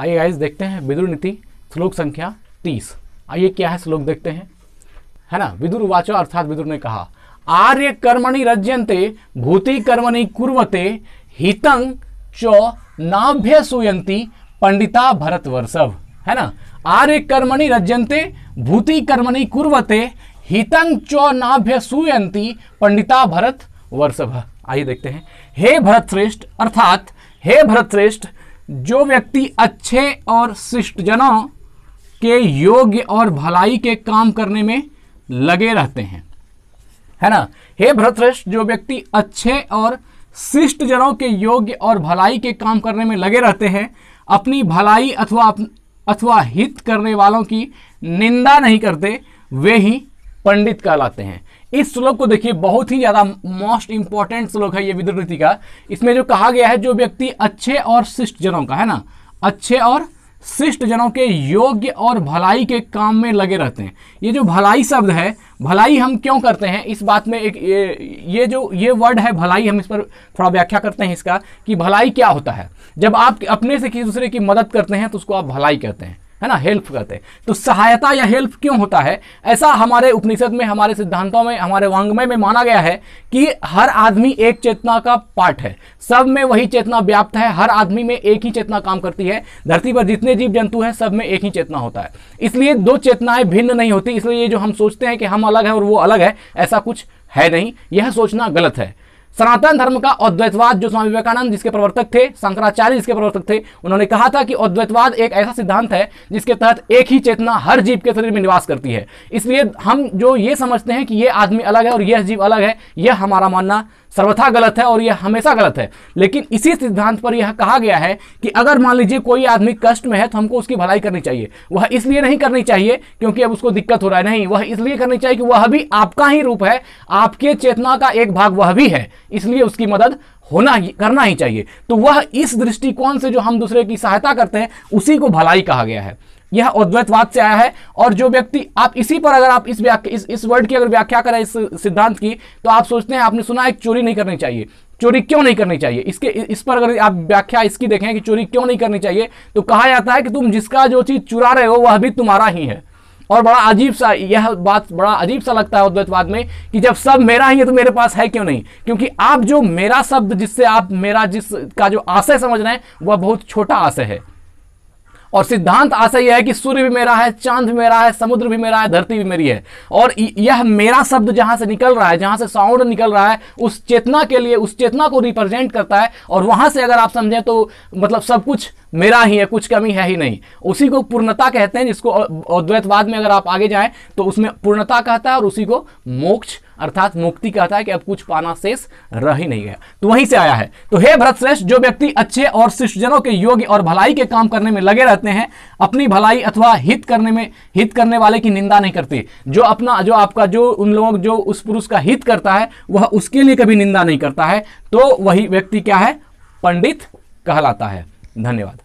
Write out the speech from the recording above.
आइए गाइस देखते हैं विदुर नीति श्लोक संख्या 30। आइए क्या है श्लोक देखते हैं, है ना। विदुर वाचो अर्थात विदुर ने कहा, आर्य कर्मणि रज्यन्ते भूति कर्मणि कुर्वते हितं च नाभ्यसूयन्ति पंडिता भरतवर्षभ, है ना। आर्य कर्मणि रज्यन्ते भूति कर्मणि कुर्वते हितं च नाभ्यसूयन्ति पंडिता भरतवर्षभ। आइए देखते हैं, हे भरतश्रेष्ठ अर्थात हे भरतश्रेष्ठ, जो व्यक्ति अच्छे और शिष्ट जनों के योग्य और भलाई के काम करने में लगे रहते हैं, है ना। हे भरतश्रेष्ठ, जो व्यक्ति अच्छे और शिष्ट जनों के योग्य और भलाई के काम करने में लगे रहते हैं, अपनी भलाई अथवा हित करने वालों की निंदा नहीं करते, वे ही पंडित कहलाते हैं। इस श्लोक को देखिए, बहुत ही ज्यादा मोस्ट इंपॉर्टेंट श्लोक है ये विदुर नीति का। इसमें जो कहा गया है, जो व्यक्ति अच्छे और शिष्ट जनों का, है ना, अच्छे और शिष्ट जनों के योग्य और भलाई के काम में लगे रहते हैं। ये जो भलाई शब्द है, भलाई हम क्यों करते हैं, इस बात में एक ये वर्ड है भलाई, हम इस पर थोड़ा व्याख्या करते हैं इसका कि भलाई क्या होता है। जब आप अपने से किसी दूसरे की मदद करते हैं तो उसको आप भलाई कहते हैं, है ना, हेल्प करते हैं। तो सहायता या हेल्प क्यों होता है, ऐसा हमारे उपनिषद में, हमारे सिद्धांतों में, हमारे वांग्मय में माना गया है कि हर आदमी एक चेतना का पार्ट है, सब में वही चेतना व्याप्त है, हर आदमी में एक ही चेतना काम करती है। धरती पर जितने जीव जंतु हैं सब में एक ही चेतना होता है, इसलिए दो चेतनाएं भिन्न नहीं होती। इसलिए ये जो हम सोचते हैं कि हम अलग है और वो अलग है, ऐसा कुछ है नहीं, यह सोचना गलत है। सनातन धर्म का अद्वैतवाद, जो स्वामी विवेकानंद जिसके प्रवर्तक थे, शंकराचार्य जिसके प्रवर्तक थे, उन्होंने कहा था कि अद्वैतवाद एक ऐसा सिद्धांत है जिसके तहत एक ही चेतना हर जीव के शरीर में निवास करती है। इसलिए हम जो ये समझते हैं कि ये आदमी अलग है और यह जीव अलग है, यह हमारा मानना सर्वथा गलत है और यह हमेशा गलत है। लेकिन इसी सिद्धांत पर यह कहा गया है कि अगर मान लीजिए कोई आदमी कष्ट में है तो हमको उसकी भलाई करनी चाहिए। वह इसलिए नहीं करनी चाहिए क्योंकि अब उसको दिक्कत हो रहा है, नहीं, वह इसलिए करनी चाहिए कि वह भी आपका ही रूप है, आपके चेतना का एक भाग वह भी है, इसलिए उसकी मदद करना ही चाहिए। तो वह इस दृष्टिकोण से जो हम दूसरे की सहायता करते हैं उसी को भलाई कहा गया है। यह अद्वैतवाद से आया है। और जो व्यक्ति, आप इसी पर अगर आप इस वर्ड की अगर व्याख्या करें, इस सिद्धांत की, तो आप सोचते हैं, आपने सुना है चोरी नहीं करनी चाहिए। चोरी क्यों नहीं करनी चाहिए, इस पर अगर आप व्याख्या इसकी देखें कि चोरी क्यों नहीं करनी चाहिए, तो कहा जाता है कि तुम जिसका जो चीज चुरा रहे हो वह भी तुम्हारा ही है। और बड़ा अजीब सा, यह बात बड़ा अजीब सा लगता है अद्वैतवाद में कि जब सब मेरा ही है तो मेरे पास है क्यों नहीं, क्योंकि आप जो मेरा शब्द, जिससे आप मेरा जिसका जो आशय समझ रहे हैं वह बहुत छोटा आशय है। और सिद्धांत आशय यह है कि सूर्य भी मेरा है, चांद भी मेरा है, समुद्र भी मेरा है, धरती भी मेरी है। और यह मेरा शब्द जहां से निकल रहा है, जहां से साउंड निकल रहा है, उस चेतना के लिए, उस चेतना को रिप्रेजेंट करता है। और वहां से अगर आप समझें तो मतलब सब कुछ मेरा ही है, कुछ कमी है ही नहीं। उसी को पूर्णता कहते हैं, जिसको अद्वैतवाद में अगर आप आगे जाएं तो उसमें पूर्णता कहता है और उसी को मोक्ष अर्थात मुक्ति कहता है कि अब कुछ पाना शेष रह ही नहीं गया। तो वहीं से आया है। तो हे भरतश्रेष्ठ, जो व्यक्ति अच्छे और शिष्टजनों के योग्य और भलाई के काम करने में लगे रहते हैं, अपनी भलाई अथवा हित करने वाले की निंदा नहीं करते। जो उन लोग जो उस पुरुष का हित करता है वह उसके लिए कभी निंदा नहीं करता है, तो वही व्यक्ति क्या है, पंडित कहलाता है। धन्यवाद।